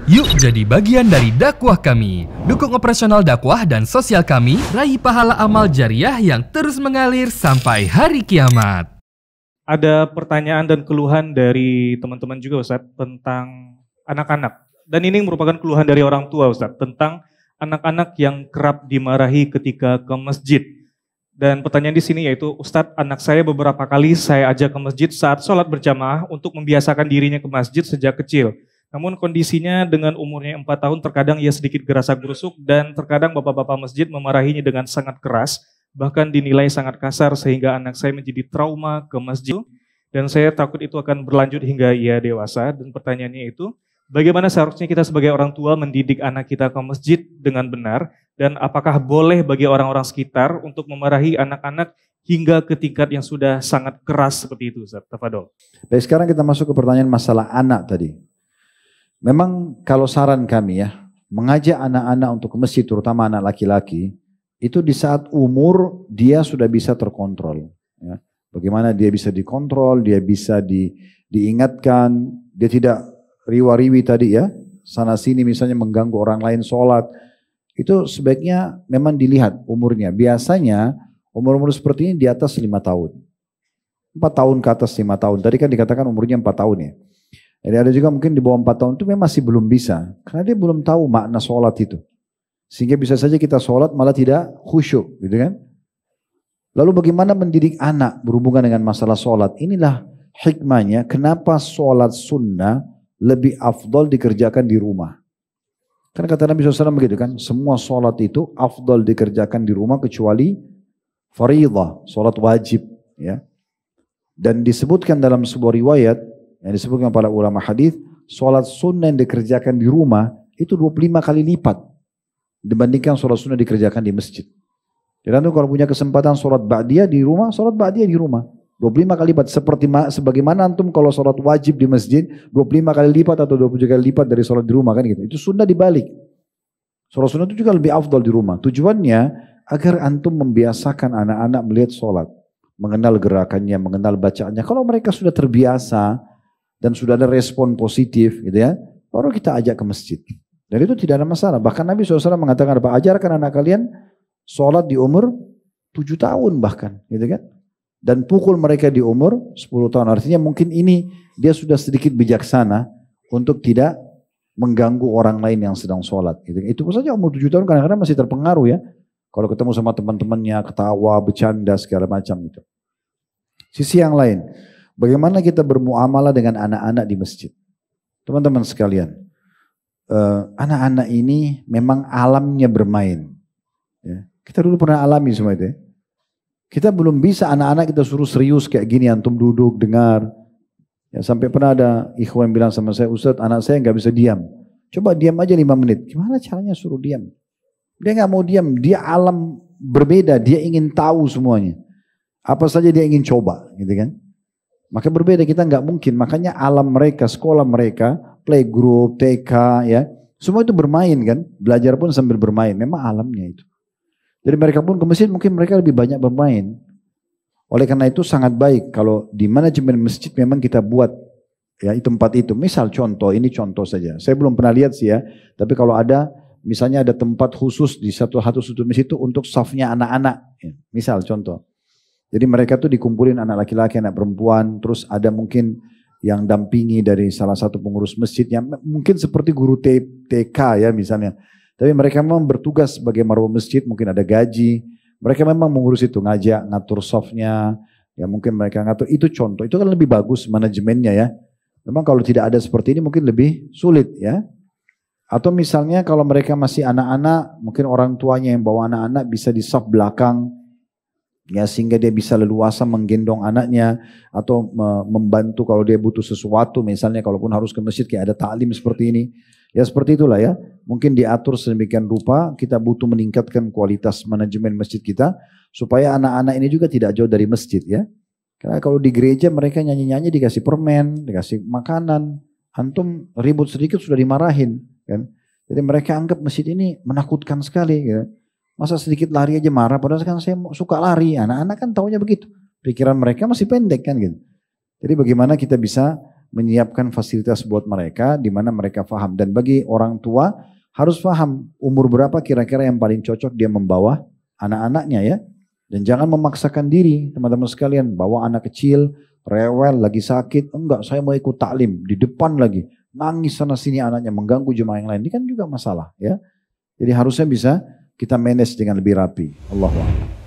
Yuk jadi bagian dari dakwah kami. Dukung operasional dakwah dan sosial kami, raih pahala amal jariah yang terus mengalir sampai hari kiamat. Ada pertanyaan dan keluhan dari teman-teman juga Ustadz tentang anak-anak. Dan ini merupakan keluhan dari orang tua Ustadz tentang anak-anak yang kerap dimarahi ketika ke masjid. Dan pertanyaan di sini yaitu, Ustadz, anak saya beberapa kali saya ajak ke masjid saat sholat berjamaah untuk membiasakan dirinya ke masjid sejak kecil. Namun kondisinya dengan umurnya 4 tahun terkadang ia sedikit gerasak-gerusuk dan terkadang bapak-bapak masjid memarahinya dengan sangat keras, bahkan dinilai sangat kasar sehingga anak saya menjadi trauma ke masjid. Dan saya takut itu akan berlanjut hingga ia dewasa. Dan pertanyaannya itu, bagaimana seharusnya kita sebagai orang tua mendidik anak kita ke masjid dengan benar? Dan apakah boleh bagi orang-orang sekitar untuk memarahi anak-anak hingga ke tingkat yang sudah sangat keras seperti itu, Ustaz? Tafadol. Baik, sekarang kita masuk ke pertanyaan masalah anak tadi. Memang kalau saran kami ya, mengajak anak-anak untuk ke masjid, terutama anak laki-laki, itu di saat umur dia sudah bisa terkontrol. Ya. Bagaimana dia bisa dikontrol, dia bisa diingatkan, dia tidak riwa-riwi tadi ya, sana sini misalnya mengganggu orang lain sholat. Itu sebaiknya memang dilihat umurnya. Biasanya umur-umur seperti ini di atas 5 tahun. 4 tahun ke atas 5 tahun. Tadi kan dikatakan umurnya 4 tahun ya. Jadi ada juga mungkin di bawah 4 tahun itu memang masih belum bisa. Karena dia belum tahu makna sholat itu. Sehingga bisa saja kita sholat malah tidak khusyuk gitu kan. Lalu bagaimana mendidik anak berhubungan dengan masalah sholat. Inilah hikmahnya kenapa sholat sunnah lebih afdol dikerjakan di rumah. Karena kata Nabi SAW begitu kan. Semua sholat itu afdol dikerjakan di rumah kecuali faridah, sholat wajib. Ya. Dan disebutkan dalam sebuah riwayat yang disebutkan para ulama hadis, sholat sunnah yang dikerjakan di rumah itu 25 kali lipat dibandingkan sholat sunnah dikerjakan di masjid. Jadi kalau punya kesempatan sholat ba'diyah di rumah, sholat ba'diyah di rumah 25 kali lipat. Sebagaimana antum kalau sholat wajib di masjid 25 kali lipat atau 27 kali lipat dari sholat di rumah kan gitu. Itu sunnah dibalik. Sholat sunnah itu juga lebih afdal di rumah. Tujuannya agar antum membiasakan anak-anak melihat sholat, mengenal gerakannya, mengenal bacaannya. Kalau mereka sudah terbiasa dan sudah ada respon positif gitu ya, baru kita ajak ke masjid. Dan itu tidak ada masalah. Bahkan Nabi SAW mengatakan apa? Ajarkan anak kalian sholat di umur 7 tahun bahkan gitu kan. Dan pukul mereka di umur 10 tahun. Artinya mungkin ini dia sudah sedikit bijaksana untuk tidak mengganggu orang lain yang sedang sholat. Gitu. Itu pun saja umur 7 tahun kadang-kadang masih terpengaruh ya. Kalau ketemu sama teman-temannya, ketawa, bercanda, segala macam itu. Sisi yang lain. Bagaimana kita bermuamalah dengan anak-anak di masjid? Teman-teman sekalian, anak-anak ini memang alamnya bermain. Ya. Kita dulu pernah alami semua itu ya. Kita belum bisa anak-anak kita suruh serius kayak gini, antum duduk, dengar. Ya, sampai pernah ada ikhwan bilang sama saya, Ustadz anak saya nggak bisa diam. Coba diam aja 5 menit. Gimana caranya suruh diam? Dia nggak mau diam, dia alam berbeda, dia ingin tahu semuanya. Apa saja dia ingin coba gitu kan. Maka berbeda, kita nggak mungkin. Makanya alam mereka, sekolah mereka, playgroup, TK, ya, semua itu bermain kan. Belajar pun sambil bermain. Memang alamnya itu. Jadi mereka pun ke masjid mungkin mereka lebih banyak bermain. Oleh karena itu sangat baik kalau di manajemen masjid memang kita buat ya tempat itu. Misal contoh, ini contoh saja. Saya belum pernah lihat sih ya. Tapi kalau ada, misalnya ada tempat khusus di satu sudut masjid itu untuk safnya anak-anak. Ya, misal contoh. Jadi mereka tuh dikumpulin anak laki-laki, anak perempuan, terus ada mungkin yang dampingi dari salah satu pengurus masjid yang mungkin seperti guru TK ya misalnya. Tapi mereka memang bertugas sebagai marwah masjid, mungkin ada gaji. Mereka memang mengurus itu, ngajak, ngatur softnya, ya mungkin mereka ngatur. Itu contoh, itu kan lebih bagus manajemennya ya. Memang kalau tidak ada seperti ini mungkin lebih sulit ya. Atau misalnya kalau mereka masih anak-anak, mungkin orang tuanya yang bawa anak-anak bisa di soft belakang. Ya, sehingga dia bisa leluasa menggendong anaknya atau membantu kalau dia butuh sesuatu, misalnya kalaupun harus ke masjid kayak ada taklim seperti ini, ya seperti itulah ya, mungkin diatur sedemikian rupa. Kita butuh meningkatkan kualitas manajemen masjid kita supaya anak-anak ini juga tidak jauh dari masjid ya. Karena kalau di gereja mereka nyanyi-nyanyi dikasih permen, dikasih makanan, antum ribut sedikit sudah dimarahin kan. Jadi mereka anggap masjid ini menakutkan sekali gitu. Masa sedikit lari aja marah, padahal kan saya suka lari. Anak-anak kan taunya begitu. Pikiran mereka masih pendek kan gitu. Jadi bagaimana kita bisa menyiapkan fasilitas buat mereka di mana mereka paham. Dan bagi orang tua harus paham umur berapa kira-kira yang paling cocok dia membawa anak-anaknya ya. Dan jangan memaksakan diri teman-teman sekalian, bawa anak kecil, rewel, lagi sakit, enggak saya mau ikut taklim, di depan lagi, nangis sana sini anaknya, mengganggu jemaah yang lain, ini kan juga masalah ya. Jadi harusnya bisa kita manage dengan lebih rapi. Allahu a'lam.